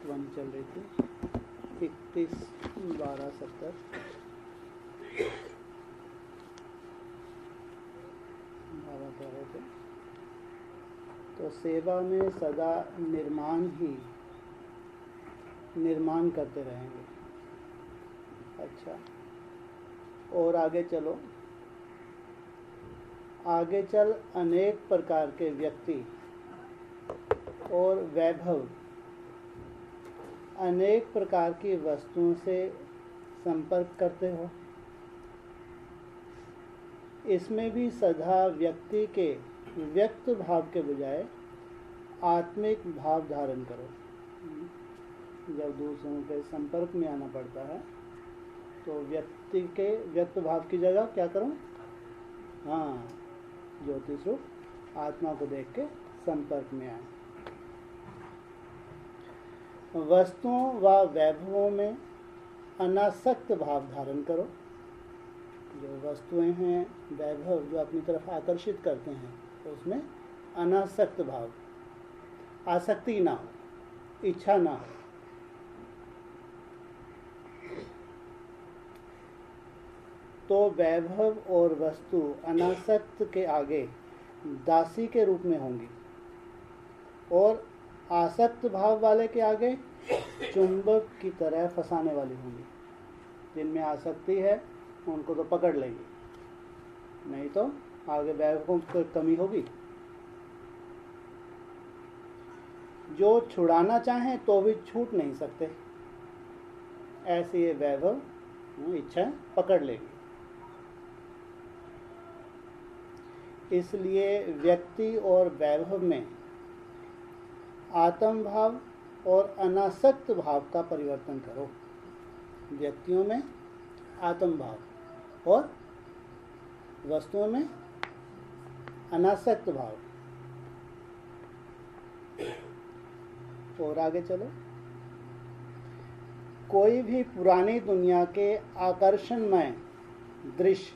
वाणी चल रही थी 31/12/70 बाबा कह रहे थे। तो सेवा में सदा निर्माण करते रहेंगे। अच्छा, और आगे चलो। आगे चल अनेक प्रकार के व्यक्ति और वैभव अनेक प्रकार की वस्तुओं से संपर्क करते हो। इसमें भी सदा व्यक्ति के व्यक्त भाव के बजाय आत्मिक भाव धारण करो। जब दूसरों के संपर्क में आना पड़ता है तो व्यक्ति के व्यक्त भाव की जगह क्या करो? हाँ, ज्योति स्वरूप आत्मा को देख के संपर्क में आए। वस्तुओं व वैभवों में अनासक्त भाव धारण करो। जो वस्तुएं हैं, वैभव जो अपनी तरफ आकर्षित करते हैं, तो उसमें अनासक्त भाव, आसक्ति ना हो, इच्छा ना हो। तो वैभव और वस्तु अनासक्त के आगे दासी के रूप में होंगी और आसक्त भाव वाले के आगे चुंबक की तरह फंसाने वाली होंगी। जिनमें आसक्ति है उनको तो पकड़ लेंगी, नहीं तो आगे वैभवों की कमी होगी। जो छुड़ाना चाहें तो भी छूट नहीं सकते, ऐसे ये वैभव इच्छा पकड़ लेगी। इसलिए व्यक्ति और वैभव में आत्म भाव और अनासक्त भाव का परिवर्तन करो। व्यक्तियों में आत्म भाव और वस्तुओं में अनासक्त भाव। और आगे चलो। कोई भी पुरानी दुनिया के आकर्षणमय दृश्य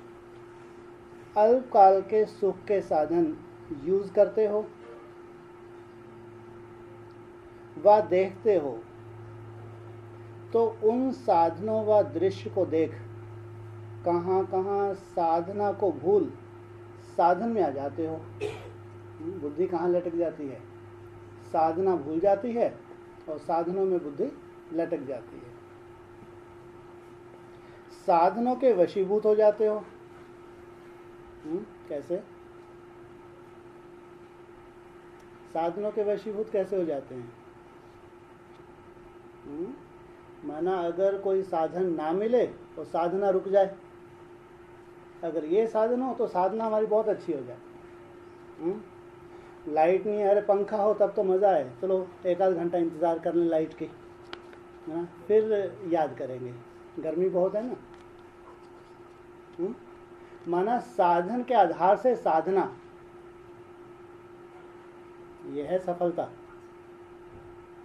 अल्पकाल के सुख के साधन यूज करते हो व देखते हो, तो उन साधनों व दृश्य को देख कहाँ कहाँ साधना को भूल साधन में आ जाते हो। बुद्धि कहाँ लटक जाती है? साधना भूल जाती है और साधनों में बुद्धि लटक जाती है। साधनों के वशीभूत हो जाते हो। कैसे? साधनों के वशीभूत कैसे हो जाते हैं? माना अगर कोई साधन ना मिले तो साधना रुक जाए। अगर ये साधन हो तो साधना हमारी बहुत अच्छी हो जाए। लाइट नहीं है, अरे पंखा हो तब तो मज़ा है, चलो एक आध घंटा इंतज़ार कर लें लाइट की, है ना, फिर याद करेंगे। गर्मी बहुत है ना। माना साधन के आधार से साधना, यह है सफलता।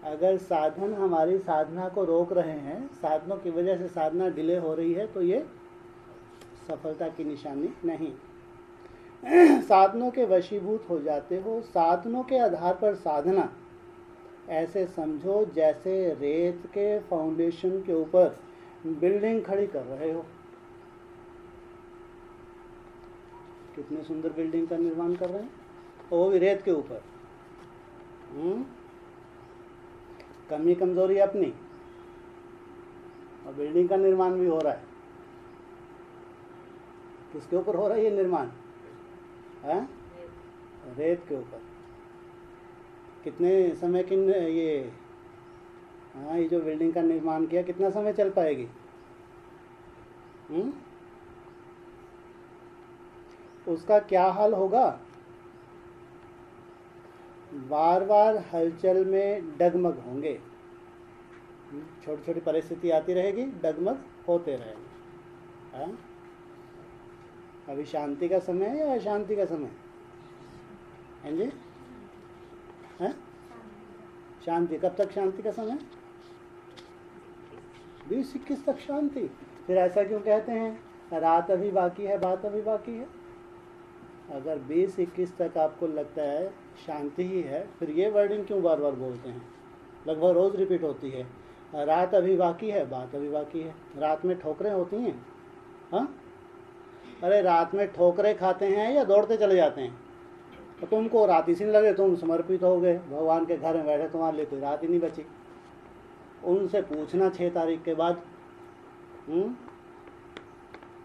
अगर साधन हमारी साधना को रोक रहे हैं, साधनों की वजह से साधना डिले हो रही है, तो ये सफलता की निशानी नहीं। साधनों के वशीभूत हो जाते हो। साधनों के आधार पर साधना ऐसे समझो जैसे रेत के फाउंडेशन के ऊपर बिल्डिंग खड़ी कर रहे हो। कितनी सुंदर बिल्डिंग का निर्माण कर रहे हैं, और वो भी रेत के ऊपर। कमी कमजोरी अपनी, और बिल्डिंग का निर्माण भी हो रहा है। किसके ऊपर हो रहा है ये निर्माण? है रेत के ऊपर। कितने समय की ये ये जो बिल्डिंग का निर्माण किया, कितना समय चल पाएगी? उसका क्या हाल होगा? बार बार हलचल में डगमग होंगे। छोटी छोटी परिस्थिति आती रहेगी, डगमग होते रहेंगे। हाँ, अभी शांति का समय है या अशांति का समय है जी? हैं? शांति। कब तक शांति का समय? 20-21 तक शांति। फिर ऐसा क्यों कहते हैं रात अभी बाकी है, बात अभी बाकी है? अगर 20-21 तक आपको लगता है शांति ही है, फिर ये वर्डिंग क्यों बार बार बोलते हैं? लगभग रोज़ रिपीट होती है। रात अभी बाकी है, बात अभी बाकी है। रात में ठोकरें होती हैं, हाँ? अरे रात में ठोकरें खाते हैं या दौड़ते चले जाते हैं? तो तुमको रात इसी लगे, तुम समर्पित हो गए भगवान के घर में बैठे, तुम्हारे लिए कोई रात ही नहीं बची। उनसे पूछना 6 तारीख के बाद,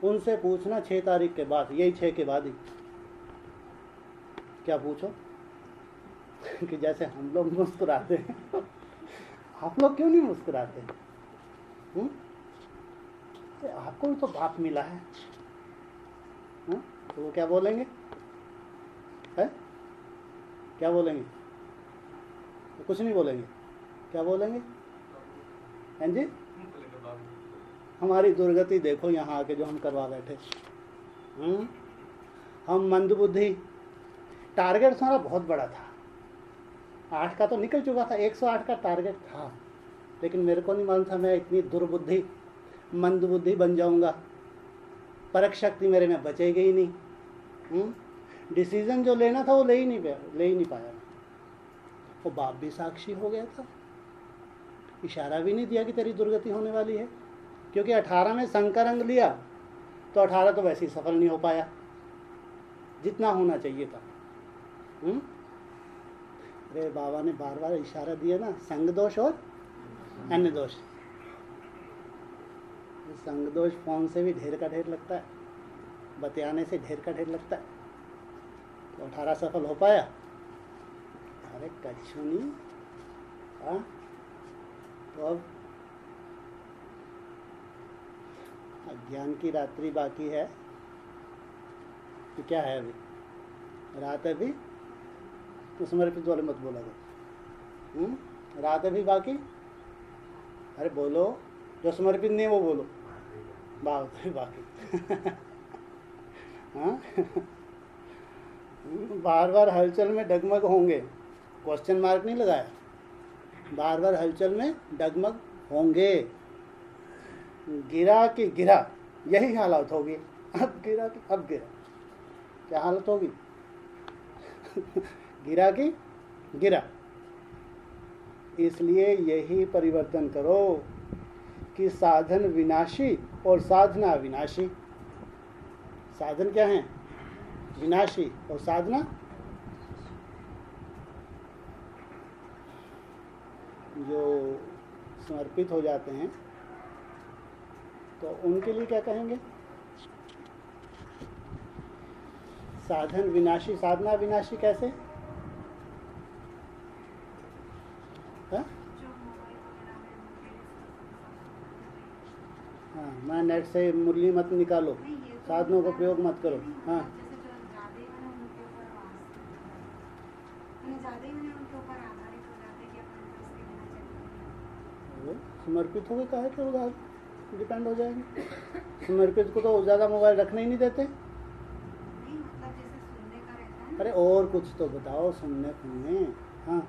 उनसे पूछना 6 तारीख के बाद, यही 6 के बाद ही। क्या पूछो कि जैसे हम लोग मुस्कुराते हैं आप लोग क्यों नहीं मुस्कुराते? आपको भी तो बाप मिला है, तो वो क्या बोलेंगे? है क्या बोलेंगे? तो कुछ नहीं बोलेंगे। क्या बोलेंगे? हैं जी? हमारी दुर्गति देखो यहाँ आके जो हम करवा बैठे। हम मंदबुद्धि। टारगेट हमारा बहुत बड़ा था, 8 का तो निकल चुका था, 108 का टारगेट था, लेकिन मेरे को नहीं मालूम था मैं इतनी दुर्बुद्धि मंदबुद्धि बन जाऊंगा। परख शक्ति मेरे में बचेगी ही नहीं। डिसीजन जो लेना था वो ले ही नहीं पाया। वो बाप भी साक्षी हो गया था, इशारा भी नहीं दिया कि तेरी दुर्गति होने वाली है, क्योंकि 18 में शंकर अंग लिया तो 18 तो वैसे ही सफल नहीं हो पाया जितना होना चाहिए था। अरे बाबा ने बार बार इशारा दिया ना, संग दोष और अन्य दोष। संग दोष फोन से भी ढेर का ढेर लगता है, बतियाने से ढेर का ढेर लगता है। तो 18 सफल हो पाया? अरे कछु नहीं। तो अब अज्ञान की रात्रि बाकी है कि क्या है? अभी रात अभी तो समर्पित वाले मत बोला करो। रात अभी बाकी। अरे बोलो, जो समर्पित नहीं वो बोलो, बात अभी बाकी। हाँ बार बार हलचल में डगमग होंगे, क्वेश्चन मार्क नहीं लगाया, बार बार हलचल में डगमग होंगे। गिरा कि गिरा, यही हालत होगी। अब गिरा कि अब गिरा, क्या हालत होगी? गिरा कि गिरा। इसलिए यही परिवर्तन करो कि साधन विनाशी और साधना विनाशी। साधन क्या है? विनाशी, और साधना जो समर्पित हो जाते हैं तो उनके लिए क्या कहेंगे? साधन विनाशी, साधना विनाशी। कैसे? हाँ, मैं नेट से मुरली मत निकालो, साधनों का प्रयोग मत करो। हाँ, समर्पित हो गए कहा कि उधर डिपेंड हो जाएंगे। समर्पित को तो ज़्यादा मोबाइल रखने ही नहीं देते। अरे और कुछ तो बताओ, सुनने सुनने। हाँ,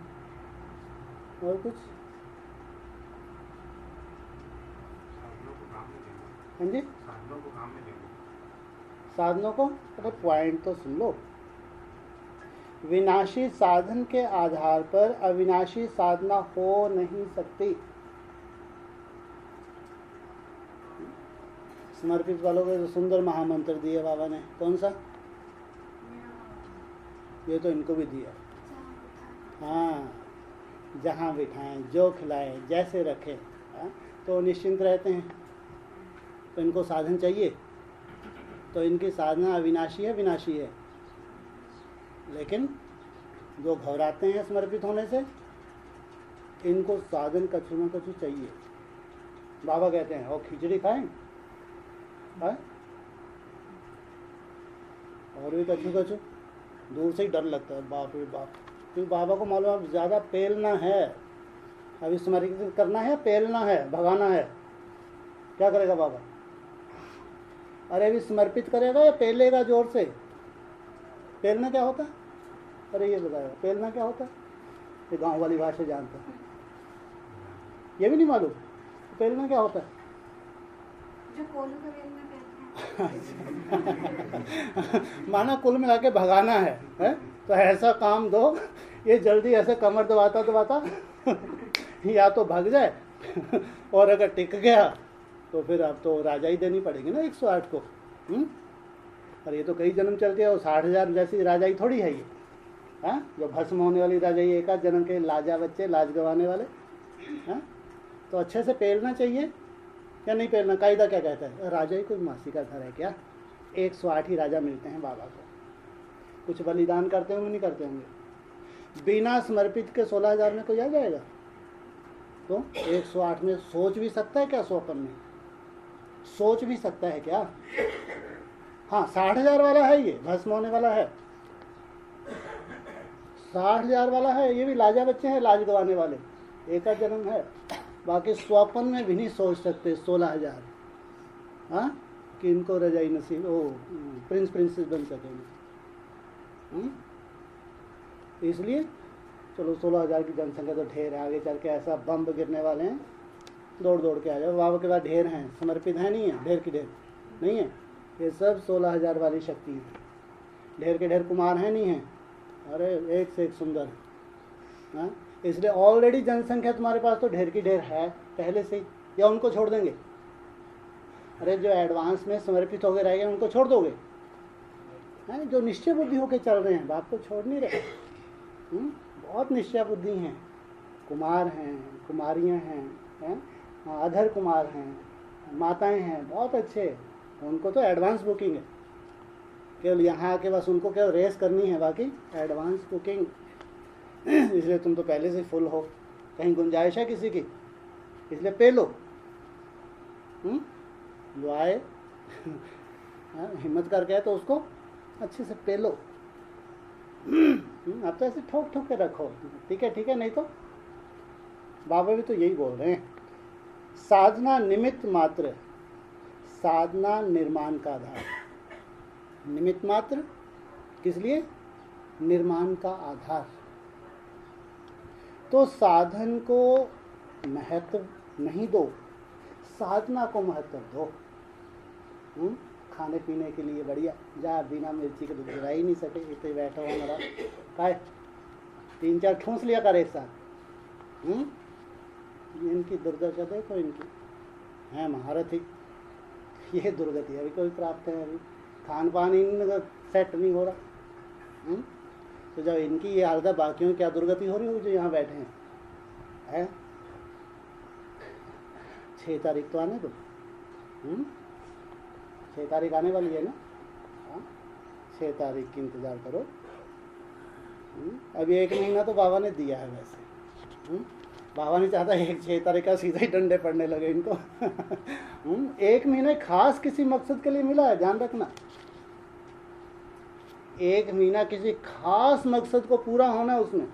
और कुछ? हाँ जी, साधनों को। अरे पॉइंट तो सुन लो। विनाशी साधन के आधार पर अविनाशी साधना हो नहीं सकती। समर्पित वालों को जो सुंदर महामंत्र दिए बाबा ने, कौन सा? ये तो इनको भी दिया। हाँ, जहाँ बिठाएं, जो खिलाएं, जैसे रखें, तो निश्चिंत रहते हैं। तो इनको साधन चाहिए, तो इनकी साधना अविनाशी है विनाशी है। लेकिन जो घबराते हैं समर्पित होने से, इनको साधन कछु न कछु चाहिए। बाबा कहते हैं और खिचड़ी खाएं, और भी कछु कछु। दूर से ही डर लगता है, बाप रे बाप। क्योंकि बाबा को मालूम अब ज़्यादा पेलना है, अभी समर्पित करना है, पेलना है, भगाना है। क्या करेगा बाबा? अरे अभी समर्पित करेगा या पेलेगा जोर से? पेलना क्या होता है? अरे ये बताएगा पेलना क्या होता है? ये गांव वाली भाषा जानता है, ये भी नहीं मालूम पेलना क्या होता है? जो कोलू का बेलना कहते हैं। माना कुल मिला के भगाना है? तो ऐसा काम दो, ये जल्दी ऐसे कमर दबाता दबाता या तो भाग जाए और अगर टिक गया तो फिर अब तो राजा ही देनी पड़ेगी ना 108 को। और ये तो कई जन्म चलते हैं, और 60,000 जैसी राजाई थोड़ी है ये। हाँ, जो भस्म होने वाली राजाई एक आध जन्म के लाजा बच्चे, लाज गंवाने वाले। हाँ, तो अच्छे से पेलना चाहिए या नहीं पेलना? कायदा क्या कहता है? राजा ही कोई मासी का घर है क्या? 108 ही राजा मिलते हैं बाबा को। कुछ बलिदान करते होंगे, नहीं करते होंगे? बिना समर्पित के 16,000 में कोई आ जाएगा? तो 108 में सोच भी सकता है क्या? 100 में सोच भी सकता है क्या? हाँ, 60,000 वाला है, ये भस्म होने वाला है, 60,000 वाला है, ये भी लाजा बच्चे हैं, लाज गंवाने वाले, एक आध जन्म है। बाकी स्वप्न में भी नहीं सोच सकते 16,000 हाँ कि इनको रजाई नसीब, ओ प्रिंस प्रिंसेस बन सकेंगे। इसलिए चलो 16,000 की जनसंख्या तो ढेर है, आगे चल के ऐसा बम गिरने वाले हैं, दौड़ दौड़ के आ जाओ। बाबा के बाद ढेर हैं, समर्पित है नहीं है? ढेर की ढेर नहीं है, ये सब 16,000 वाली शक्ति है। ढेर के ढेर कुमार हैं नहीं है? अरे एक से एक सुंदर। हाँ, इसलिए ऑलरेडी जनसंख्या तुम्हारे पास तो ढेर की ढेर है पहले से ही, या उनको छोड़ देंगे? अरे जो एडवांस में समर्पित होकर रह गए उनको छोड़ दोगे? हैं, जो निश्चय बुद्धि होकर चल रहे हैं, बाप को छोड़ नहीं रहे। बहुत निश्चय बुद्धि हैं, कुमार हैं, कुमारियां हैं, अधर कुमार हैं, माताएं हैं, बहुत अच्छे। उनको तो एडवांस बुकिंग है, केवल यहाँ आके बस उनको केवल रेस करनी है, बाकी एडवांस बुकिंग। इसलिए तुम तो पहले से फुल हो, कहीं गुंजाइश है किसी की? इसलिए पे लो। जो आए हिम्मत करके तो उसको अच्छे से पे लो। अब तो ऐसे ठोक ठोक के रखो, ठीक है, नहीं तो बाबा भी तो यही बोल रहे हैं, साधना निमित्त मात्र, साधना निर्माण का आधार। निमित्त मात्र किस लिए? निर्माण का आधार। तो साधन को महत्व नहीं दो, साधना को महत्व दो। खाने पीने के लिए बढ़िया, जा बिना मिर्ची के तो गिरा ही नहीं सके, इतने बैठा हुआ मेरा काय 3-4 ठूंस लिया कर एक साथ। इनकी दुर्गति देखो, इनकी है महारथी, ये दुर्गति अभी कोई प्राप्त है? अभी खान पान इनका सेट नहीं हो रहा। तो जब इनकी ये हालत, बाकियों क्या दुर्गति हो रही होगी जो यहाँ बैठे हैं? 6 तारीख तो आने दो। 6 तारीख आने वाली है ना? 6 तारीख की इंतज़ार करो। अभी 1 महीना तो बाबा ने दिया है वैसे। बाबा ने चाहता है 6 तारीख का सीधा ही डंडे पड़ने लगे इनको। 1 महीना खास किसी मकसद के लिए मिला है, ध्यान रखना। 1 महीना किसी खास मकसद को पूरा होना है उसमें।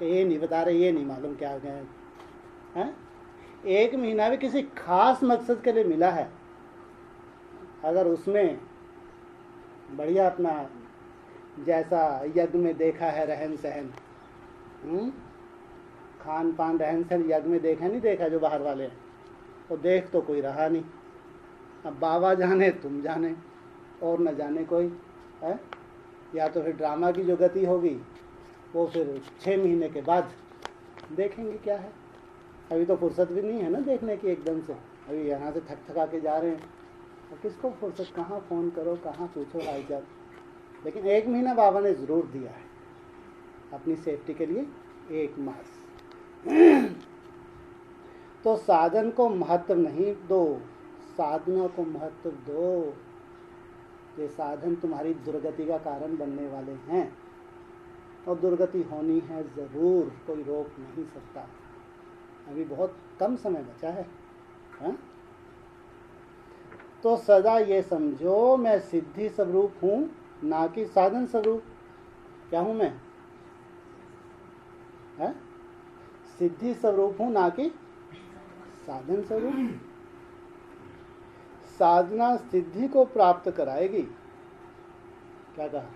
ये नहीं बता रहे, ये नहीं मालूम क्या है। 1 महीना भी किसी खास मकसद के लिए मिला है। अगर उसमें बढ़िया अपना जैसा यज्ञ में देखा है रहन सहन, खान पान रहन सहन यज्ञ में देखा नहीं देखा जो बाहर वाले हैं, तो देख तो कोई रहा नहीं। अब बाबा जाने, तुम जाने, और न जाने कोई है। या तो फिर ड्रामा की जो गति होगी वो फिर 6 महीने के बाद देखेंगे क्या है। अभी तो फुर्सत भी नहीं है ना देखने की एकदम से। अभी यहाँ से थक थका के जा रहे हैं, तो किसको फुर्सत, कहाँ फ़ोन करो, कहाँ पूछो हालचाल। लेकिन 1 महीना बाबा ने ज़रूर दिया है अपनी सेफ्टी के लिए, 1 मास। तो साधन को महत्व नहीं दो, साधना को महत्व दो। ये साधन तुम्हारी दुर्गति का कारण बनने वाले हैं, और दुर्गति होनी है ज़रूर, कोई रोक नहीं सकता। अभी बहुत कम समय बचा है, हाँ? तो सदा ये समझो, मैं सिद्धि स्वरूप हूँ, ना कि साधन स्वरूप। क्या हूँ मैं? है? सिद्धि स्वरूप हूँ, ना कि साधन स्वरूप। साधना सिद्धि को प्राप्त कराएगी, क्या कहा?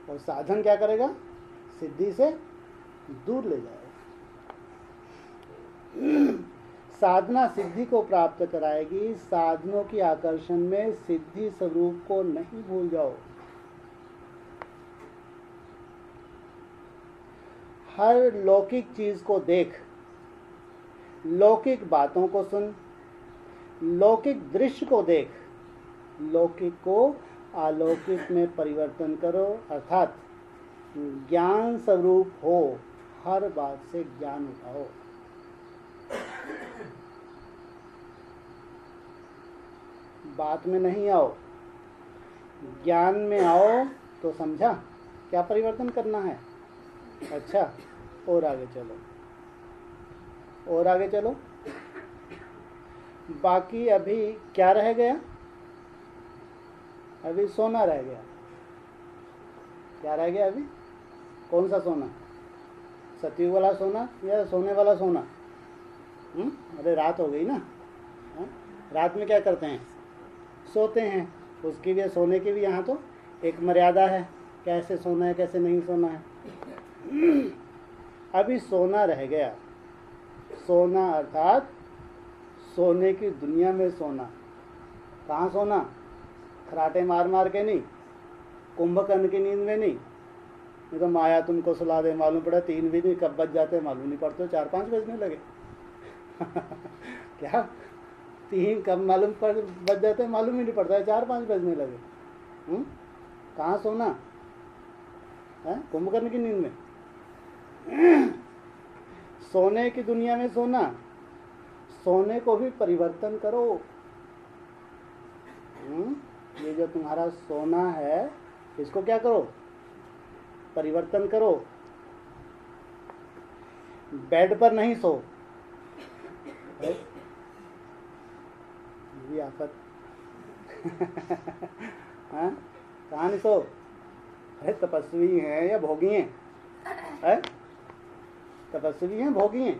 और साधन क्या करेगा? सिद्धि से दूर ले जाएगा। साधना सिद्धि को प्राप्त कराएगी। साधनों की आकर्षण में सिद्धि स्वरूप को नहीं भूल जाओ। हर लौकिक चीज को देख, लौकिक बातों को सुन, लौकिक दृश्य को देख, लौकिक को अलौकिक में परिवर्तन करो, अर्थात ज्ञान स्वरूप हो, हर बात से ज्ञान उठाओ। बात में नहीं आओ, ज्ञान में आओ। तो समझा क्या परिवर्तन करना है? अच्छा, और आगे चलो, और आगे चलो। बाकी अभी क्या रह गया? अभी सोना रह गया। क्या रह गया अभी? कौन सा सोना? सतयुग वाला सोना या सोने वाला सोना? अरे रात हो गई ना। रात में क्या करते हैं? सोते हैं। उसकी भी, सोने की भी यहाँ तो एक मर्यादा है, कैसे सोना है कैसे नहीं सोना है। अभी सोना रह गया। सोना अर्थात सोने की दुनिया में सोना। कहाँ सोना? खराटे मार मार के नहीं, कुंभकर्ण की नींद में नहीं। ये तो माया तुमको सुला दे, मालूम पड़ा 3 भी नहीं, कब बज जाते मालूम नहीं पड़ते, 4-5 बजने लगे। क्या 3 कब मालूम पड़ बज जाते मालूम ही नहीं पड़ता है, 4-5 बजने लगे। कहाँ सोना है? कुंभकर्ण की नींद में। सोने की दुनिया में सोना। सोने को भी परिवर्तन करो। ये जो तुम्हारा सोना है, इसको क्या करो? परिवर्तन करो। बेड पर नहीं सो। ये आफत। हाँ, कहाँ नहीं सो? अरे तपस्वी हैं या भोगी हैं? है? तपस्वी हैं भोगी हैं?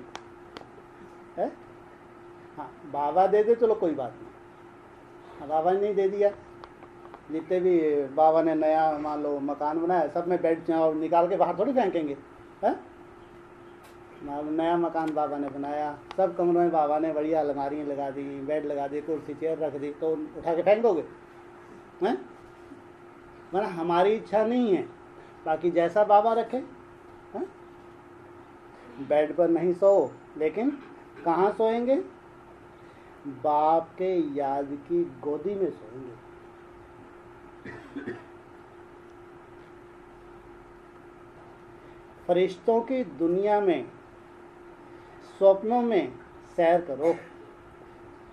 है? हाँ, बाबा दे दे चलो कोई बात नहीं। बाबा ने नहीं दे दिया, जितने भी बाबा ने नया मान लो मकान बनाया, सब में बेड और निकाल के बाहर थोड़ी फेंकेंगे। है? नया मकान बाबा ने बनाया, सब कमरों में बाबा ने बढ़िया अलमारियाँ लगा दी, बेड लगा दी, कुर्सी चेयर रख दी, तो उठा के फेंक दोगे? हैं? मतलब हमारी इच्छा नहीं है, बाकी जैसा बाबा रखे। है? बेड पर नहीं सो, लेकिन कहाँ सोएंगे? बाप के याद की गोदी में सोएंगे। फरिश्तों की दुनिया में स्वप्नों में सैर करो,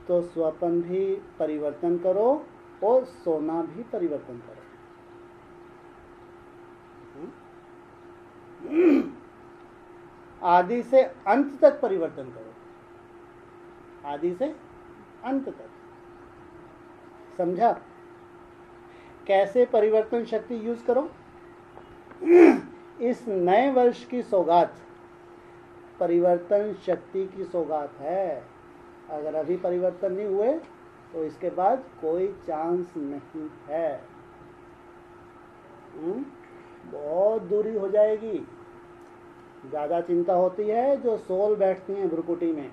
तो स्वप्न भी परिवर्तन करो और सोना भी परिवर्तन करो। आदि से अंत तक परिवर्तन करो, आदि से अंत तक। समझा? कैसे परिवर्तन शक्ति यूज करो? इस नए वर्ष की सौगात परिवर्तन शक्ति की सौगात है। अगर अभी परिवर्तन नहीं हुए तो इसके बाद कोई चांस नहीं है। बहुत दूरी हो जाएगी। ज़्यादा चिंता होती है जो सोल बैठती हैं भ्रुकुटी में।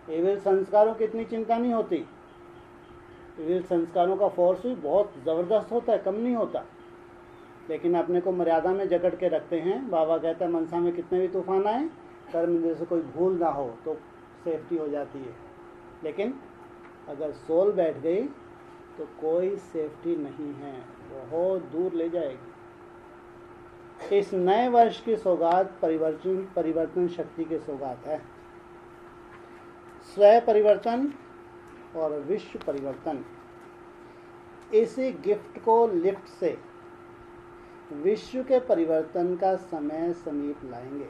एविल संस्कारों की इतनी चिंता नहीं होती। एविल संस्कारों का फोर्स भी बहुत ज़बरदस्त होता है, कम नहीं होता, लेकिन अपने को मर्यादा में जकड़ के रखते हैं। बाबा कहता है मनसा में कितने भी तूफान आए, कर्म जैसे कोई भूल ना हो तो सेफ्टी हो जाती है। लेकिन अगर सोल बैठ गई तो कोई सेफ्टी नहीं है, बहुत दूर ले जाएगी। इस नए वर्ष की सौगात परिवर्तन शक्ति की सौगात है। स्वयं परिवर्तन और विश्व परिवर्तन, इसी गिफ्ट को लिफ्ट से विश्व के परिवर्तन का समय समीप लाएंगे।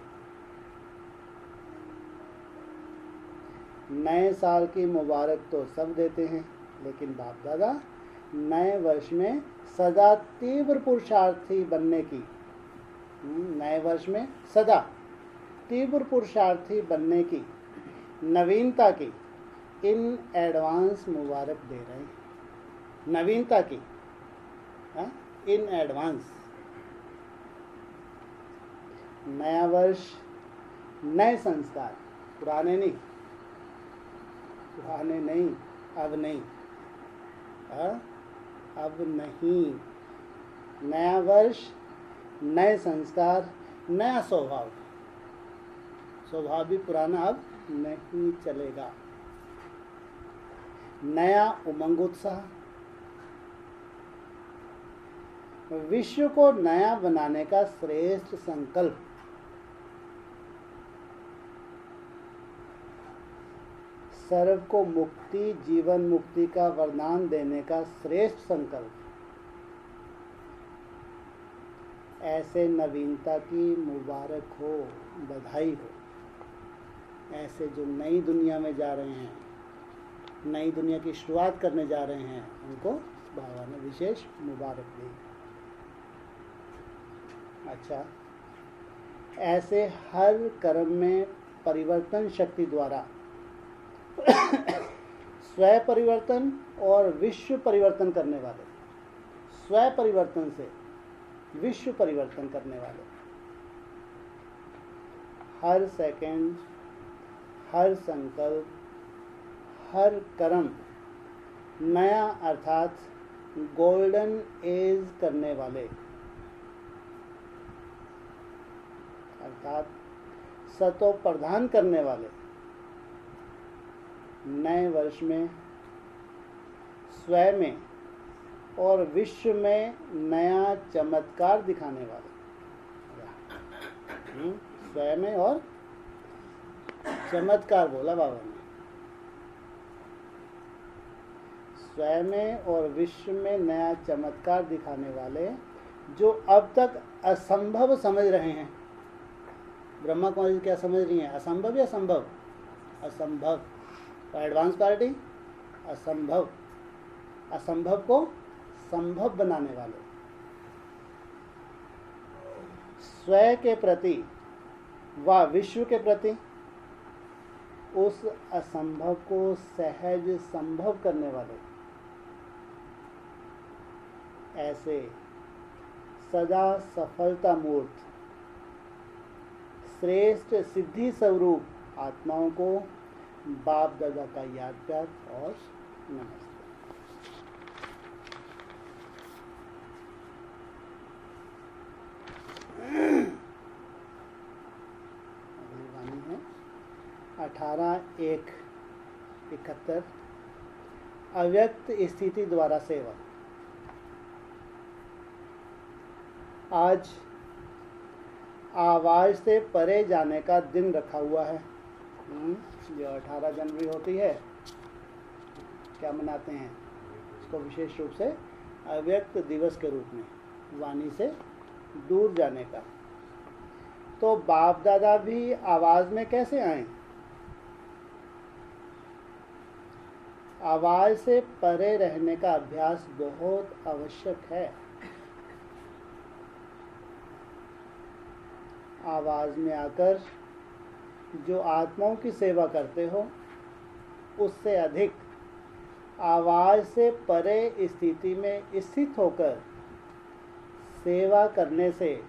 नए साल की मुबारक तो सब देते हैं, लेकिन बाप दादा नए वर्ष में सदा तीव्र पुरुषार्थी बनने की, नए वर्ष में सदा तीव्र पुरुषार्थी बनने की, नवीनता की इन एडवांस मुबारक दे रहे हैं। नवीनता की इन एडवांस। नया वर्ष, नए संस्कार, पुराने नहीं, पुराने नहीं, अब नहीं, अब नहीं। नया वर्ष, नए संस्कार, नया स्वभाव। स्वभाव भी पुराना अब नहीं चलेगा। नया उमंग उत्साह, विश्व को नया बनाने का श्रेष्ठ संकल्प, सर्व को मुक्ति, जीवन मुक्ति का वरदान देने का श्रेष्ठ संकल्प, ऐसे नवीनता की मुबारक हो, बधाई हो। ऐसे जो नई दुनिया में जा रहे हैं, नई दुनिया की शुरुआत करने जा रहे हैं, उनको बाबा ने विशेष मुबारक दी। अच्छा, ऐसे हर कर्म में परिवर्तन शक्ति द्वारा स्वयं परिवर्तन और विश्व परिवर्तन करने वाले, स्वयं परिवर्तन से विश्व परिवर्तन करने वाले, हर सेकंड, हर संकल्प, हर कर्म नया अर्थात गोल्डन एज करने वाले, अर्थात सतो प्रदान करने वाले, नए वर्ष में स्वयं में और विश्व में नया चमत्कार दिखाने वाले, स्वयं में और चमत्कार बोला बाबा ने, स्वयं में और विश्व में नया चमत्कार दिखाने वाले, जो अब तक असंभव समझ रहे हैं। ब्रह्मा कुमारी क्या समझ रही हैं? असंभव या संभव? असंभव। एडवांस पार्टी असंभव, असंभव को संभव बनाने वाले, स्वयं के प्रति व विश्व के प्रति उस असंभव को सहज संभव करने वाले, ऐसे सदा सफलता मूर्त श्रेष्ठ सिद्धि स्वरूप आत्माओं को बाप दादा का याद प्यार और नमस्ते। अगली वाणी है 18/1/71। अव्यक्त स्थिति द्वारा सेवा। आज आवाज से परे जाने का दिन रखा हुआ है। जो 18 जनवरी होती है, क्या मनाते हैं इसको? विशेष रूप से अव्यक्त दिवस के रूप में, वाणी से दूर जाने का। तो बाप दादा भी आवाज में कैसे आए? आवाज से परे रहने का अभ्यास बहुत आवश्यक है। आवाज में आकर जो आत्माओं की सेवा करते हो, उससे अधिक आवाज से परे स्थिति में स्थित होकर सेवा करने से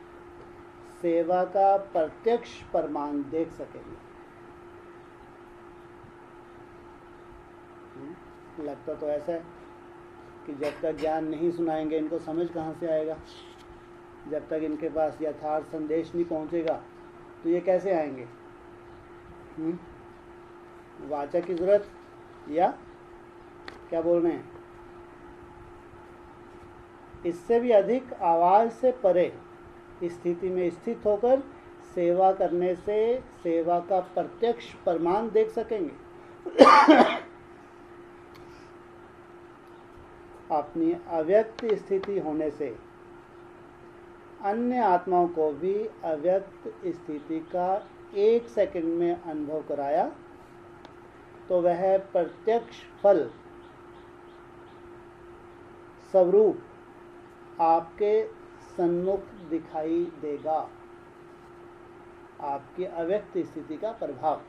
सेवा का प्रत्यक्ष प्रमाण देख सकेंगे। लगता तो ऐसा है कि जब तक ज्ञान नहीं सुनाएंगे, इनको समझ कहाँ से आएगा? जब तक इनके पास यथार्थ संदेश नहीं पहुँचेगा, तो ये कैसे आएंगे? वाचक की जरूरत, या क्या बोल रहे हैं? इससे भी अधिक आवाज से परे स्थिति में स्थित होकर सेवा करने से सेवा का प्रत्यक्ष प्रमाण देख सकेंगे। अपनी अव्यक्त स्थिति होने से अन्य आत्माओं को भी अव्यक्त स्थिति का 1 सेकंड में अनुभव कराया, तो वह प्रत्यक्ष फल स्वरूप आपके सन्मुख दिखाई देगा। आपकी अव्यक्त स्थिति का प्रभाव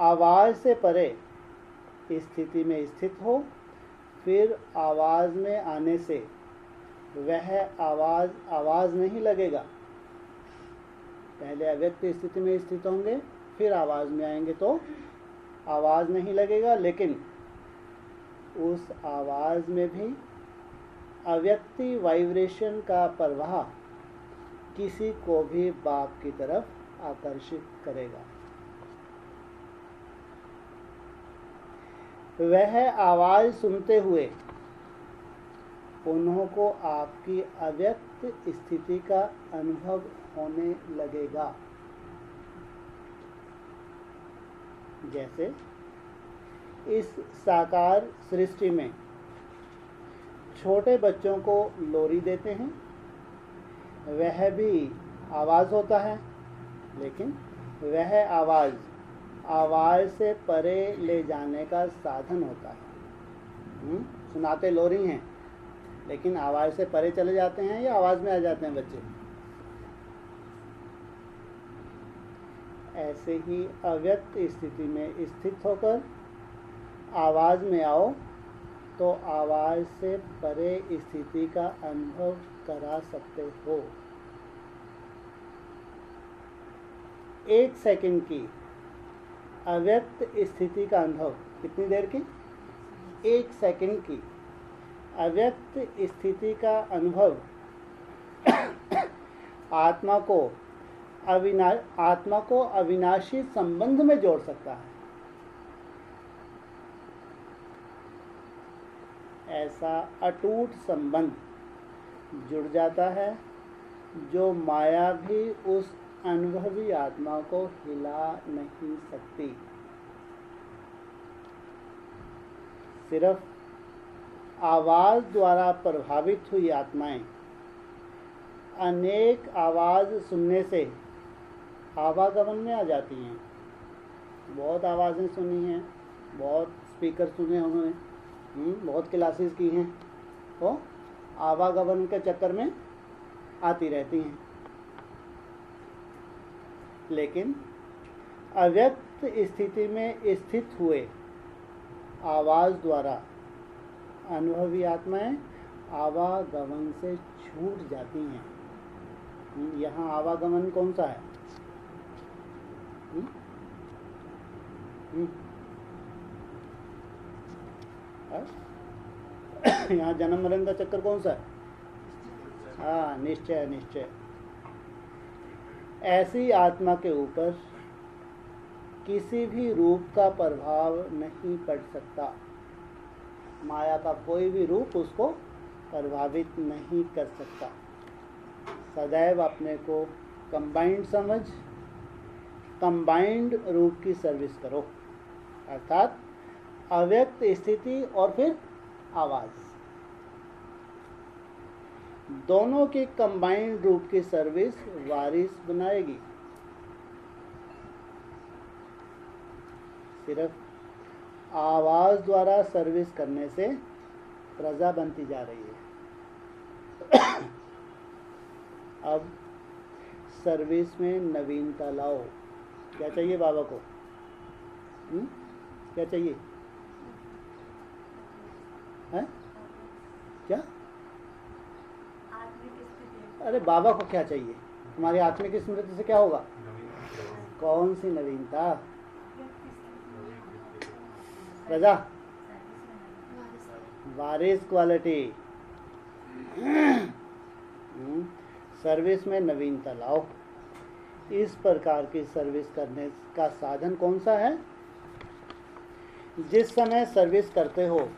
आवाज से परे स्थिति में स्थित हो, फिर आवाज में आने से वह आवाज नहीं लगेगा। पहले अव्यक्त स्थिति में स्थित होंगे, फिर आवाज में आएंगे तो आवाज नहीं लगेगा, लेकिन उस आवाज में भी अव्यक्ति वाइब्रेशन का प्रवाह किसी को भी बाप की तरफ आकर्षित करेगा। वह आवाज सुनते हुए उन्हों को आपकी अव्यक्त स्थिति का अनुभव होने लगेगा। जैसे इस साकार सृष्टि में छोटे बच्चों को लोरी देते हैं, वह भी आवाज़ होता है, लेकिन वह आवाज़ से परे ले जाने का साधन होता है। सुनाते लोरी हैं, लेकिन आवाज़ से परे चले जाते हैं या आवाज़ में आ जाते हैं बच्चे। ऐसे ही अव्यक्त स्थिति में स्थित होकर आवाज़ में आओ तो आवाज़ से परे स्थिति का अनुभव करा सकते हो। 1 सेकंड की अव्यक्त स्थिति का अनुभव, कितनी देर की? 1 सेकंड की अव्यक्त स्थिति का अनुभव आत्मा को अविनाशी संबंध में जोड़ सकता है। ऐसा अटूट संबंध जुड़ जाता है जो माया भी उस अनुभवी आत्मा को हिला नहीं सकती। सिर्फ आवाज द्वारा प्रभावित हुई आत्माएं अनेक आवाज सुनने से आवागमन में आ जाती हैं। बहुत आवाज़ें सुनी हैं, बहुत स्पीकर सुने उन्होंने, बहुत क्लासेस की हैं, तो आवागमन के चक्कर में आती रहती हैं। लेकिन अव्यक्त स्थिति में स्थित हुए आवाज़ द्वारा अनुभवी आत्माएं आवागमन से छूट जाती हैं। यहाँ आवागमन कौन सा है? यहाँ जन्म मरण का चक्कर कौन सा है? हाँ, निश्चय। ऐसी आत्मा के ऊपर किसी भी रूप का प्रभाव नहीं पड़ सकता। माया का कोई भी रूप उसको प्रभावित नहीं कर सकता। सदैव अपने को कंबाइंड समझ, कंबाइंड रूप की सर्विस करो, अर्थात अव्यक्त स्थिति और फिर आवाज़, दोनों की कंबाइंड रूप की सर्विस वारिस बनाएगी। सिर्फ आवाज़ द्वारा सर्विस करने से प्रजा बनती जा रही है। अब सर्विस में नवीनता लाओ। क्या चाहिए बाबा को? क्या चाहिए? है क्या? अरे बाबा को क्या चाहिए? हमारी आत्मिक स्मृति से क्या होगा? कौन सी नवीनता? प्रजा, वारिस क्वालिटी। सर्विस में नवीनता लाओ। इस प्रकार की सर्विस करने का साधन कौन सा है? जिस समय सर्विस करते हो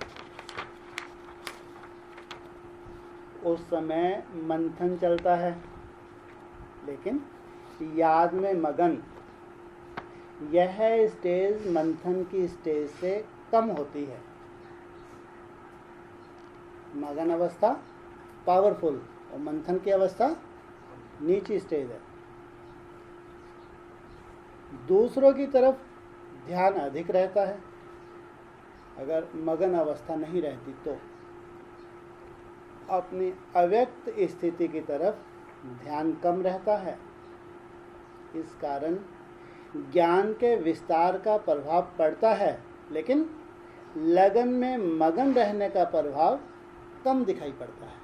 उस समय मंथन चलता है, लेकिन याद में मगन, यह स्टेज मंथन की स्टेज से कम होती है। मगन अवस्था पावरफुल और मंथन की अवस्था नीची स्टेज है। दूसरों की तरफ ध्यान अधिक रहता है। अगर मगन अवस्था नहीं रहती तो अपनी अव्यक्त स्थिति की तरफ ध्यान कम रहता है। इस कारण ज्ञान के विस्तार का प्रभाव पड़ता है, लेकिन लगन में मगन रहने का प्रभाव कम दिखाई पड़ता है।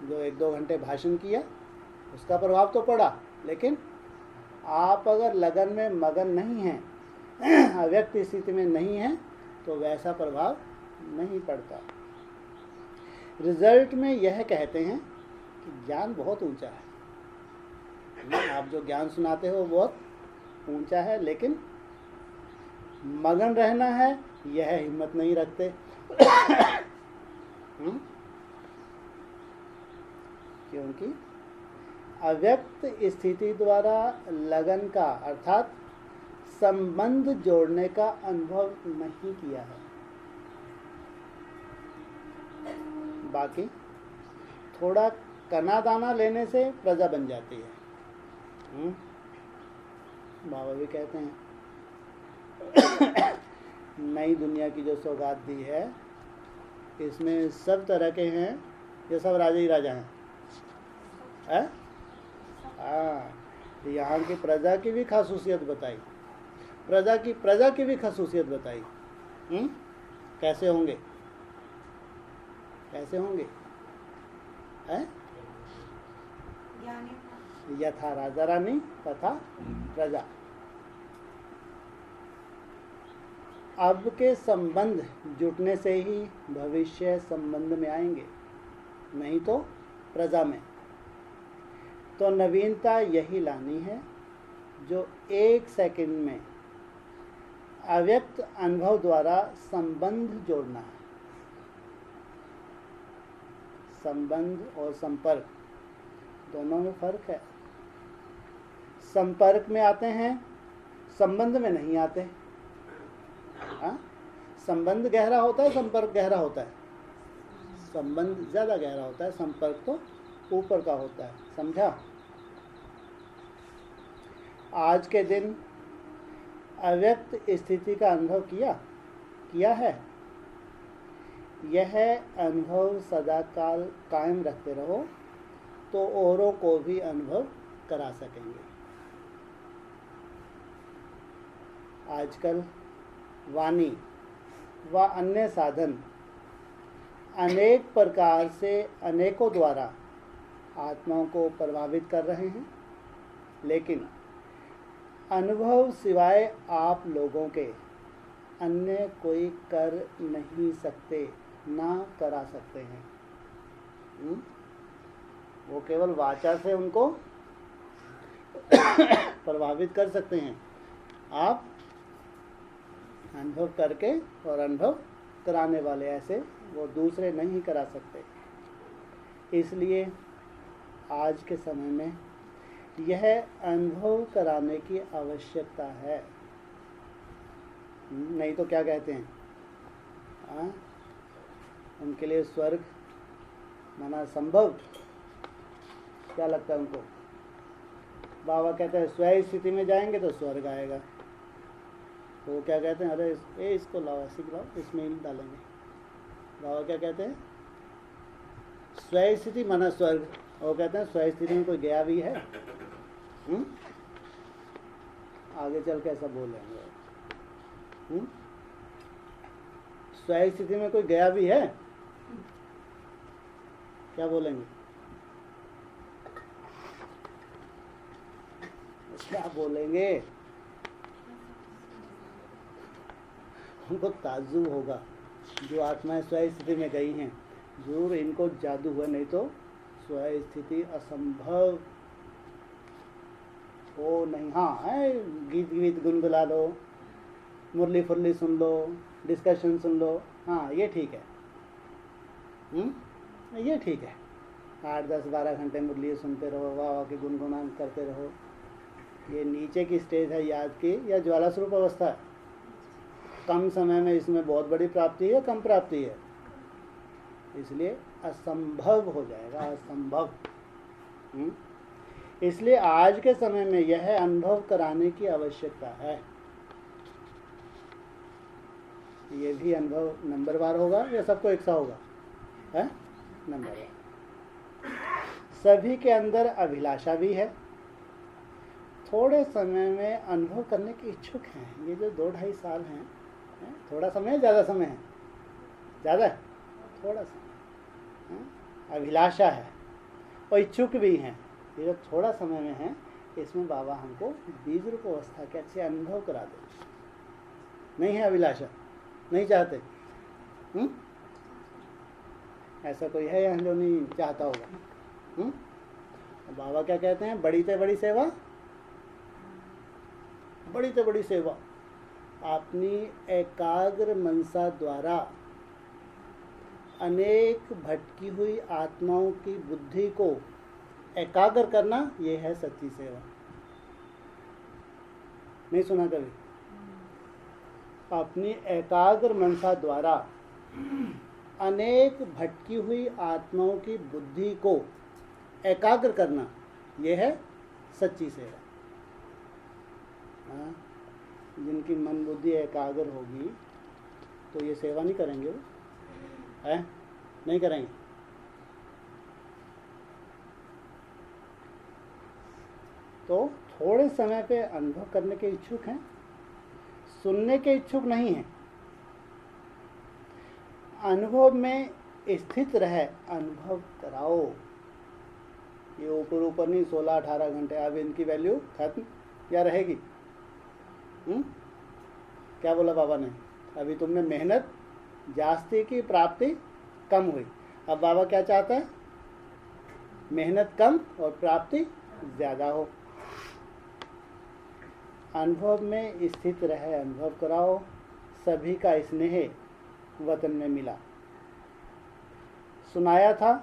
जो 1-2 घंटे भाषण किया उसका प्रभाव तो पड़ा, लेकिन आप अगर लगन में मगन नहीं हैं, अव्यक्त स्थिति में नहीं हैं, तो वैसा प्रभाव नहीं पड़ता। रिजल्ट में यह कहते हैं कि ज्ञान बहुत ऊंचा आप जो ज्ञान सुनाते हो वो बहुत ऊंचा है, लेकिन मगन रहना है यह हिम्मत नहीं रखते। क्योंकि अव्यक्त स्थिति द्वारा लगन का अर्थात संबंध जोड़ने का अनुभव नहीं किया है। बाकी थोड़ा कना दाना लेने से प्रजा बन जाती है। बाबा भी कहते हैं नई दुनिया की जो सौगात दी है इसमें सब तरह के हैं, ये सब राजा ही राजा हैं। यहाँ की प्रजा की भी खासूसियत बताई, प्रजा की भी खासूसियत बताई। कैसे होंगे, कैसे होंगे? यथा राजा रानी तथा प्रजा। अब के संबंध जुटने से ही भविष्य संबंध में आएंगे, नहीं तो प्रजा में। तो नवीनता यही लानी है जो एक सेकंड में अव्यक्त अनुभव द्वारा संबंध जोड़ना है। संबंध और संपर्क दोनों में फर्क है। संपर्क में आते हैं, संबंध में नहीं आते। संबंध गहरा होता है, संपर्क गहरा होता है। संबंध ज़्यादा गहरा होता है, संपर्क तो ऊपर का होता है। समझा? आज के दिन अव्यक्त स्थिति का अनुभव किया है। यह अनुभव सदा काल कायम रखते रहो तो औरों को भी अनुभव करा सकेंगे। आजकल वाणी व अन्य साधन अनेक प्रकार से अनेकों द्वारा आत्माओं को प्रभावित कर रहे हैं, लेकिन अनुभव सिवाय आप लोगों के अन्य कोई कर नहीं सकते, ना करा सकते हैं। वो केवल वाचा से उनको प्रभावित कर सकते हैं, आप अनुभव करके और अनुभव कराने वाले ऐसे वो दूसरे नहीं करा सकते। इसलिए आज के समय में यह अनुभव कराने की आवश्यकता है। नहीं तो क्या कहते हैं, उनके लिए स्वर्ग माना संभव, क्या लगता है उनको? बाबा कहते हैं स्वयं स्थिति में जाएंगे तो स्वर्ग आएगा। तो वो क्या कहते हैं, अरे इसको लाओ, ऐसी लाओ, इसमें ही डालेंगे। बाबा क्या कहते हैं, स्वयं स्थिति माना स्वर्ग। वो कहते हैं स्वयं स्थिति में कोई गया भी है? आगे चल के ऐसा बोलेंगे। स्वयं स्थिति में कोई गया भी है? क्या बोलेंगे? क्या बोलेंगे? उनको ताज्जुब होगा। जो आत्माएं स्वयं स्थिति में गई हैं, जरूर इनको जादू हुआ, नहीं तो स्वयं स्थिति असंभव हो नहीं। हाँ है, गीत गुनगुला लो, मुरली फुरली सुन लो, डिस्कशन सुन लो, हाँ ये ठीक है। ये ठीक है, 8, 10, 12 घंटे मुरली सुनते रहो, वाह वाह के गुनगुनान करते रहो। ये नीचे की स्टेज है याद की, या ज्वाला स्वरूप अवस्था है। कम समय में इसमें बहुत बड़ी प्राप्ति है, कम प्राप्ति है, इसलिए असंभव हो जाएगा, असंभव। इसलिए आज के समय में यह अनुभव कराने की आवश्यकता है। ये भी अनुभव नंबरवार होगा या सबको एक सा होगा? है नंबरवार। सभी के अंदर अभिलाषा भी है, थोड़े समय में अनुभव करने के इच्छुक हैं। ये जो 2-2.5 साल हैं, थोड़ा समय है, ज़्यादा समय है? ज़्यादा है, थोड़ा सा अभिलाषा है और इच्छुक भी हैं। ये जो थोड़ा समय में है, इसमें बाबा हमको बीज रूप अवस्था के अच्छे अनुभव करा दे। नहीं है अभिलाषा, नहीं चाहते? ऐसा कोई है यहाँ जो नहीं चाहता होगा? बाबा क्या कहते हैं? बड़ी से बड़ी सेवा, बड़ी से बड़ी सेवा अपनी एकाग्र मनसा द्वारा अनेक भटकी हुई आत्माओं की बुद्धि को एकाग्र करना, ये है सच्ची सेवा। नहीं सुना कभी? अपनी एकाग्र मनसा द्वारा अनेक भटकी हुई आत्माओं की बुद्धि को एकाग्र करना, यह है सच्ची सेवा। हाँ, जिनकी मन बुद्धि एकाग्र होगी तो ये सेवा नहीं करेंगे वो, है? नहीं करेंगे। तो थोड़े समय पे अनुभव करने के इच्छुक हैं, सुनने के इच्छुक नहीं हैं। अनुभव में स्थित रहे, अनुभव कराओ। ये ऊपर ऊपर नहीं 16-18 घंटे, अब इनकी वैल्यू खत्म या रहेगी? क्या बोला बाबा ने? अभी तुमने मेहनत जास्ती की, प्राप्ति कम हुई। अब बाबा क्या चाहता है? मेहनत कम और प्राप्ति ज़्यादा हो। अनुभव में स्थित रहे, अनुभव कराओ। सभी का स्नेह वतन में मिला। सुनाया था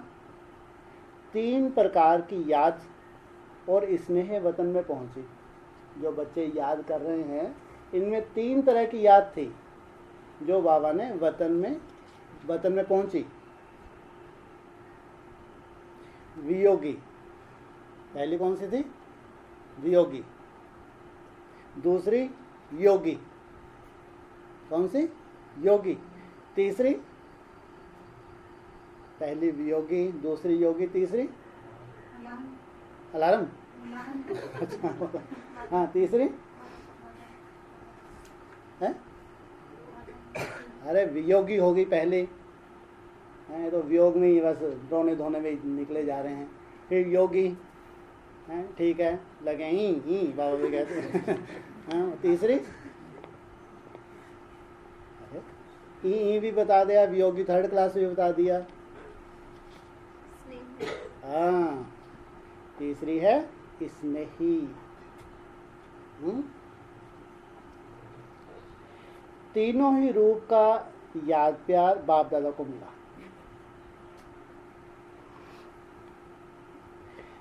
3 प्रकार की याद और स्नेह वतन में पहुंची। जो बच्चे याद कर रहे हैं, इनमें 3 तरह की याद थी जो बाबा ने वतन में पहुंची। वियोगी, पहली कौन सी थी? वियोगी। दूसरी योगी, कौन सी? योगी। तीसरी, पहली वियोगी, दूसरी योगी, तीसरी अलार्म। अच्छा, हाँ, तीसरी है? अरे वियोगी होगी पहले, हैं तो वियोग में ही बस रोने धोने में निकले जा रहे हैं। फिर योगी हैं, ठीक है, लगे ही बाबा भी कहते हैं। हाँ, तीसरी ही भी बता दिया, वियोगी 3rd क्लास भी बता दिया। हाँ, तीसरी है स्नेही। तीनों ही रूप का याद प्यार बाप दादा को मिला।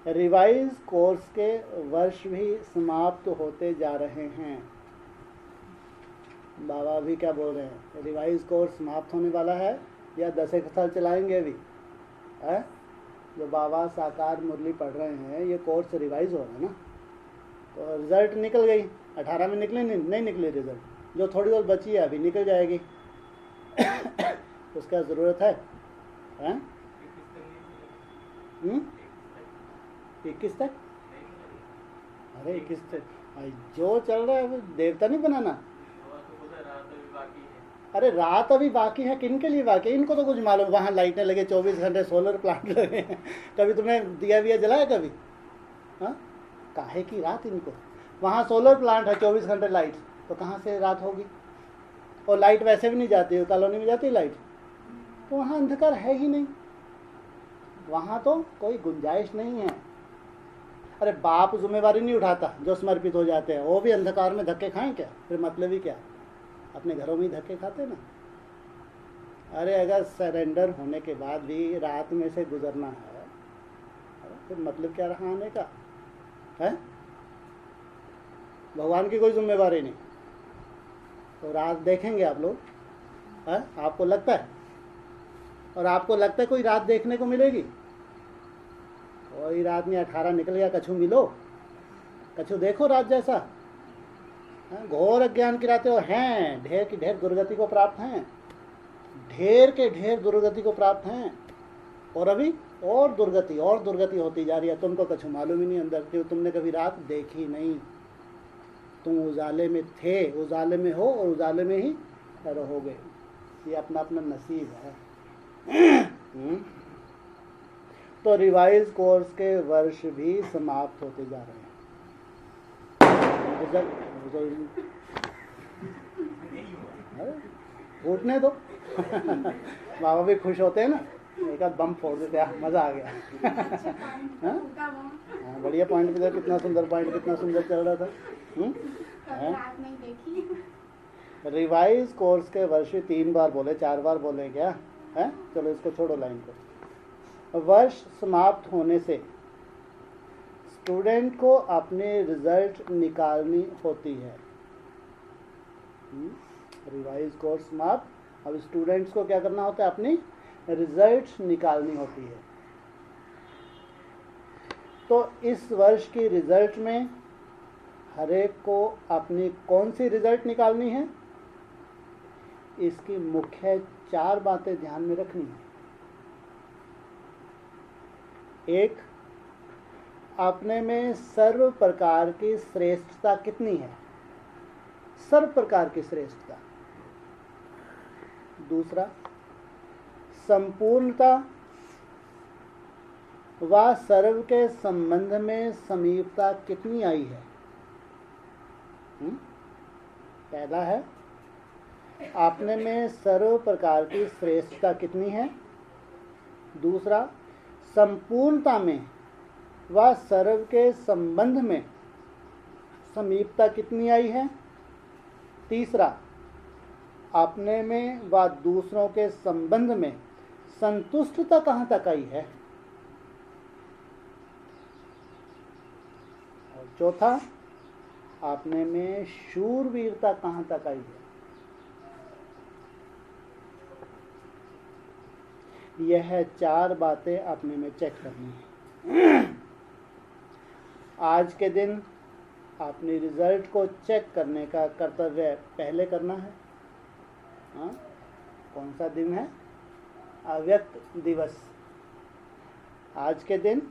रिवाइज कोर्स के वर्ष भी समाप्त होते जा रहे हैं। बाबा भी क्या बोल रहे हैं? रिवाइज कोर्स समाप्त होने वाला है या 10 एक साल चलाएंगे अभी? है जो बाबा साकार मुरली पढ़ रहे हैं, ये कोर्स रिवाइज हो रहा है ना। तो रिजल्ट निकल गई, 18 में निकले नहीं निकले रिजल्ट, जो थोड़ी बहुत बची है अभी निकल जाएगी। उसका ज़रूरत है? 21 तक? अरे 21 तक जो चल रहा है वो देवता नहीं बनाना। अरे रात अभी बाकी है, किन के लिए बाकी है? इनको तो कुछ मालूम, वहाँ लाइटें लगे 24 घंटे, सोलर प्लांट लगे हैं। कभी तुमने दिया विया जलाया कभी? हाँ, काहे की रात इनको? वहाँ सोलर प्लांट है, 24 घंटे लाइट, तो कहाँ से रात होगी? और लाइट वैसे भी नहीं जाती है, कॉलोनी में जाती है लाइट, तो वहाँ अंधकार है ही नहीं, वहाँ तो कोई गुंजाइश नहीं है। अरे बाप जिम्मेवारी नहीं उठाता, जो समर्पित हो जाते हैं वो भी अंधकार में धक्के खाएं क्या? फिर मतलब ही क्या? अपने घरों में ही धक्के खाते ना। अरे अगर सरेंडर होने के बाद भी रात में से गुजरना है, फिर मतलब क्या रहा आने का? है भगवान की कोई जिम्मेवारी नहीं। तो रात देखेंगे आप लोग? है आपको लगता है? और आपको लगता है कोई रात देखने को मिलेगी? कोई रात नहीं। 18 निकल गया, कछु मिलो, कछु देखो रात जैसा। घोर अज्ञान की रातें हैं, ढेर की ढेर दुर्गति को प्राप्त हैं, ढेर के ढेर दुर्गति को प्राप्त हैं। और अभी और दुर्गति होती जा रही है। तुमको कछु मालूम ही नहीं अंदर, क्योंकि तुमने कभी रात देखी नहीं। तुम उजाले में थे, उजाले में हो और उजाले में ही रहोगे। ये अपना अपना नसीब है। तो रिवाइज कोर्स के वर्ष भी समाप्त होते जा रहे हैं। उठने दो। बाबा भी खुश होते हैं ना, एक आध बम फोड़ देते, मजा आ गया। अच्छा पॉइंट हाँ? टूटा वो। हाँ, बढ़िया पॉइंट भी था, कितना सुंदर पॉइंट, कितना सुंदर चल रहा था। कल रात नहीं देखी। रिवाइज कोर्स के वर्ष 3 बार बोले, 4 बार बोले क्या है? चलो इसको छोड़ो लाइन को। वर्ष समाप्त होने से स्टूडेंट को अपने रिजल्ट निकालनी होती है। रिवाइज कोर्स समाप्त, अब स्टूडेंट्स को क्या करना होता है? अपनी रिजल्ट निकालनी होती है। तो इस वर्ष की रिजल्ट में हर एक को अपनी कौन सी रिजल्ट निकालनी है, इसकी मुख्य 4 बातें ध्यान में रखनी है। एक, अपने में सर्व प्रकार की श्रेष्ठता कितनी है, सर्व प्रकार की श्रेष्ठता। दूसरा, संपूर्णता व सर्व के संबंध में समीपता कितनी आई है। पहला है अपने में सर्व प्रकार की श्रेष्ठता कितनी है। दूसरा, संपूर्णता में व सर्व के संबंध में समीपता कितनी आई है। तीसरा, अपने में व दूसरों के संबंध में संतुष्टता कहाँ तक आई है। और चौथा, अपने में शूरवीरता कहाँ तक आई है। यह 4 बातें अपने में चेक करनी है। आज के दिन अपनी रिजल्ट को चेक करने का कर्तव्य पहले करना है। हाँ? कौन सा दिन है? अव्यक्त दिवस। आज के दिन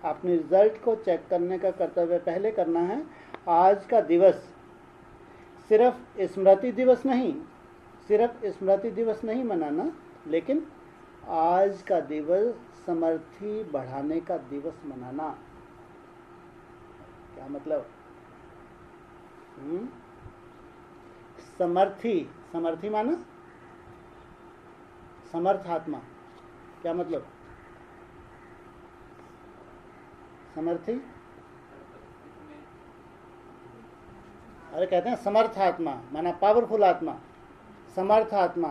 अपने रिजल्ट को चेक करने का कर्तव्य पहले करना है। आज का दिवस सिर्फ स्मृति दिवस नहीं, सिर्फ स्मृति दिवस नहीं मनाना, लेकिन आज का दिवस समर्थी बढ़ाने का दिवस मनाना। क्या मतलब? समर्थी, समर्थी माना समर्थ आत्मा। क्या मतलब? समर्थी, अरे कहते हैं समर्थ आत्मा माना पावरफुल आत्मा, समर्थ आत्मा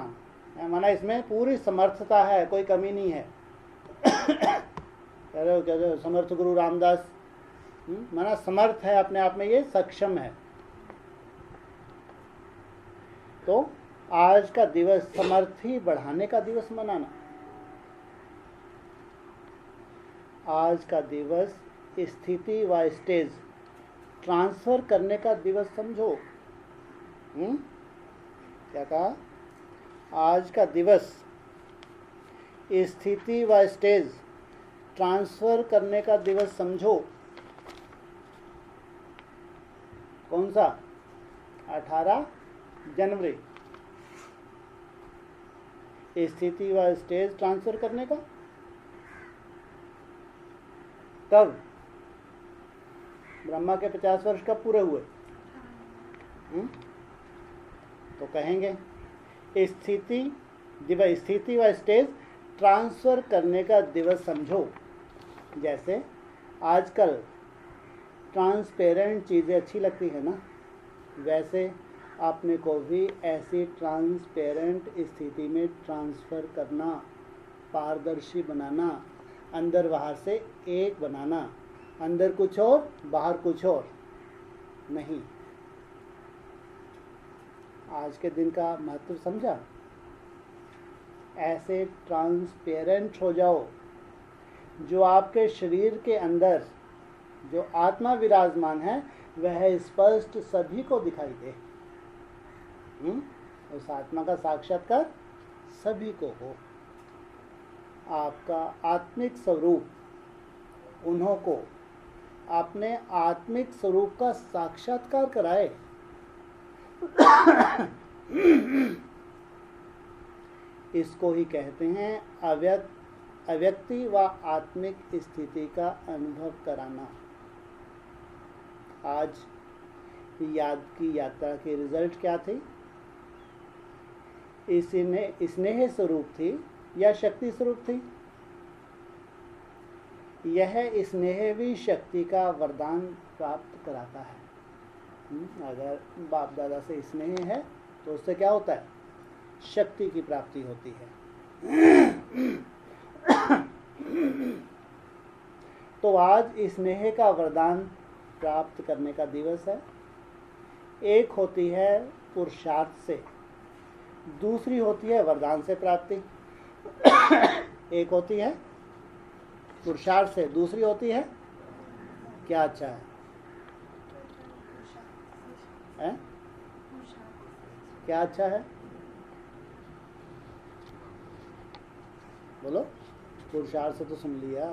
माना इसमें पूरी समर्थता है, कोई कमी नहीं है। कह रहे हो समर्थ गुरु रामदास, माना समर्थ है, अपने आप में ये सक्षम है। तो आज का दिवस समर्थी बढ़ाने का दिवस मनाना। आज का दिवस स्थिति व स्टेज ट्रांसफर करने का दिवस समझो। क्या कहा? आज का दिवस स्थिति व स्टेज ट्रांसफर करने का दिवस समझो। कौन सा? 18 जनवरी। स्थिति व स्टेज ट्रांसफर करने का कब? ब्रह्मा के 50 वर्ष कब पूरे हुए? तो कहेंगे स्थिति दिवस, स्थिति व स्टेज ट्रांसफर करने का दिवस समझो। जैसे आजकल ट्रांसपेरेंट चीज़ें अच्छी लगती है ना, वैसे आपने को भी ऐसी ट्रांसपेरेंट स्थिति में ट्रांसफ़र करना, पारदर्शी बनाना, अंदर बाहर से एक बनाना, अंदर कुछ और बाहर कुछ और नहीं। आज के दिन का महत्व समझा? ऐसे ट्रांसपेरेंट हो जाओ जो आपके शरीर के अंदर जो आत्मा विराजमान है वह स्पष्ट सभी को दिखाई दे। उस आत्मा का साक्षात्कार सभी को हो। आपका आत्मिक स्वरूप उन्हों को अपने आत्मिक स्वरूप का साक्षात्कार कराए। इसको ही कहते हैं अव्यक्ति व आत्मिक स्थिति का अनुभव कराना। आज याद की यात्रा की रिजल्ट क्या थी? स्नेह स्वरूप थी या शक्ति स्वरूप थी। यह स्नेह भी शक्ति का वरदान प्राप्त कराता है। अगर बाप दादा से स्नेह है तो उससे क्या होता है? शक्ति की प्राप्ति होती है। तो आज स्नेह का वरदान प्राप्त करने का दिवस है। एक होती है पुरुषार्थ से, दूसरी होती है वरदान से प्राप्ति। एक होती है पुरुषार्थ से, दूसरी होती है क्या? अच्छा है, क्या अच्छा है? बोलो। पुरुषार्थ से तो सुन लिया,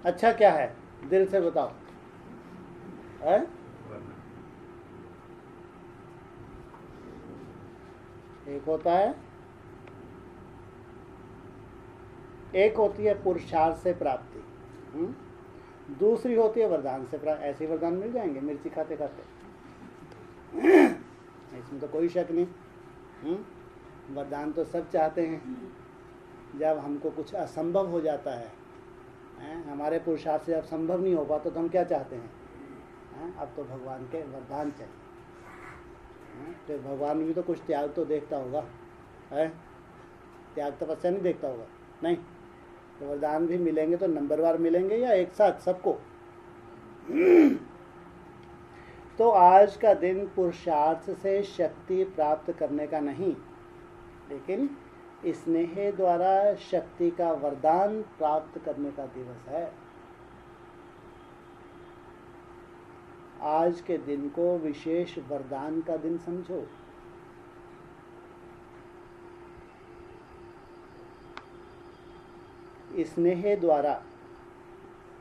अच्छा क्या है? दिल से बताओ। है? एक होता है, एक होती है पुरुषार्थ से प्राप्ति, दूसरी होती है वरदान से प्राप्ति। ऐसे वरदान मिल जाएंगे मिर्ची खाते खाते, इसमें तो कोई शक नहीं। वरदान तो सब चाहते हैं। जब हमको कुछ असंभव हो जाता है, हमारे पुरुषार्थ से जब संभव नहीं हो पाता तो हम क्या चाहते हैं? अब तो भगवान के वरदान चाहिए। तो भगवान भी तो कुछ त्याग तो देखता होगा, है? त्याग तपस्या नहीं देखता होगा? नहीं। तो वरदान भी मिलेंगे तो नंबरवार मिलेंगे या एक साथ सबको? तो आज का दिन पुरुषार्थ से शक्ति प्राप्त करने का नहीं, लेकिन स्नेह द्वारा शक्ति का वरदान प्राप्त करने का दिवस है। आज के दिन को विशेष वरदान का दिन समझो। स्नेह द्वारा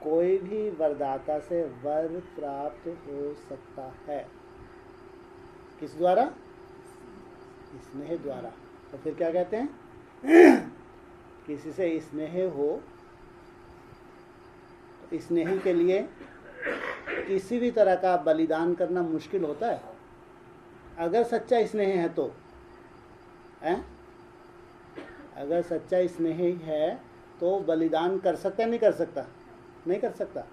कोई भी वरदाता से वर प्राप्त हो सकता है। किस द्वारा? स्नेह द्वारा। तो फिर क्या कहते हैं? किसी से स्नेह हो तो स्नेही के लिए किसी भी तरह का बलिदान करना मुश्किल होता है। अगर सच्चा स्नेह है तो अगर सच्चा स्नेह है तो बलिदान कर सकता है? नहीं कर सकता? नहीं कर सकता।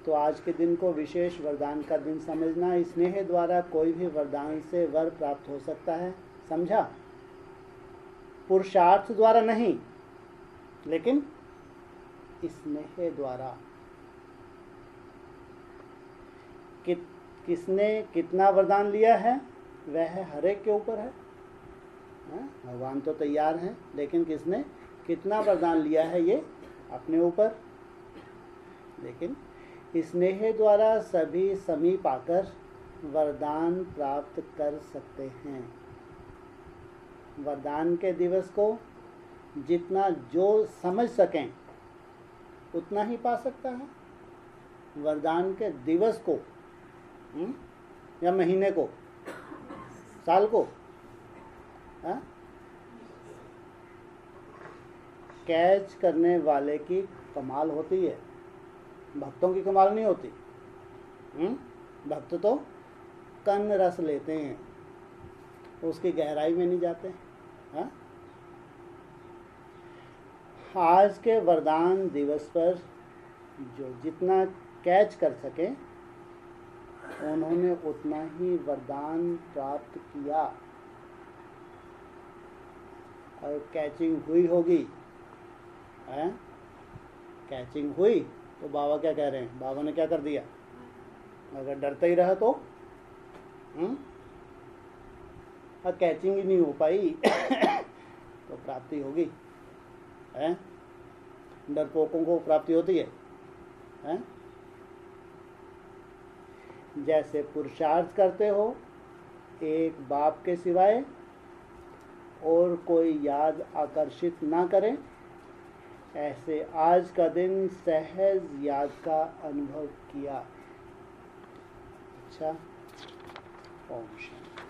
तो आज के दिन को विशेष वरदान का दिन समझना। स्नेह द्वारा कोई भी वरदान से वर प्राप्त हो सकता है, समझा? पुरुषार्थ द्वारा नहीं, लेकिन स्नेह द्वारा। किसने कितना वरदान लिया है वह हर एक के ऊपर है। भगवान तो तैयार हैं, लेकिन किसने कितना वरदान लिया है ये अपने ऊपर। लेकिन स्नेह द्वारा सभी समीप आकर वरदान प्राप्त कर सकते हैं। वरदान के दिवस को जितना जो समझ सकें उतना ही पा सकता है। वरदान के दिवस को या महीने को, साल को, कैच करने वाले की कमाल होती है, भक्तों की कमाल नहीं होती। भक्त तो कन रस लेते हैं, उसकी गहराई में नहीं जाते। आज के वरदान दिवस पर जो जितना कैच कर सके उन्होंने उतना ही वरदान प्राप्त किया। और कैचिंग हुई होगी, कैचिंग हुई तो बाबा क्या कह रहे हैं? बाबा ने क्या कर दिया? अगर डरते ही रहा तो कैचिंग ही नहीं हो पाई तो प्राप्ति होगी। डरपोकों को प्राप्ति होती है। जैसे पुरुषार्थ करते हो एक बाप के सिवाय और कोई याद आकर्षित ना करे, ऐसे आज का दिन सहज याद का अनुभव किया। अच्छा, ओम शांति।